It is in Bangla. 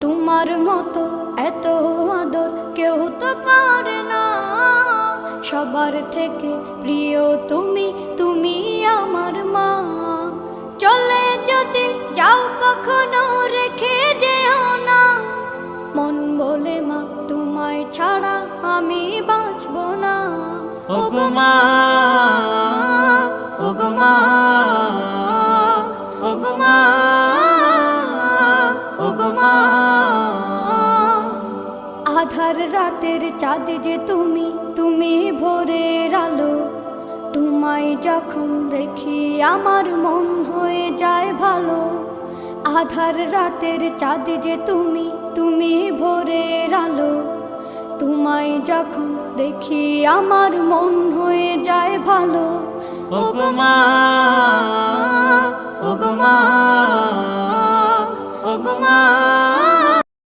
তোমার মতো এত আদর কেউ তো করে না। সবার থেকে প্রিয় তুমি, তুমি আমার মা। চলে যদি যাও কখনো রেখে যেও না, মন বলে মা তোমায় ছাড়া আমি বাঁচব না। ওগো মা, ওগো মা, ওগো মা, ওগো মা। আধার রাতের চাঁদ যে তুমি, তুমি ভোরের আলো। তোমায় যখন দেখি আমার মন হয়ে যায় ভালো। আধার রাতের চাঁদ যে তুমি, তুমি ভোরের আলো। তোমায় যখন দেখি আমার মন হয়ে যায় ভালো। ওগো মা, ওগো মা, ওগো মা।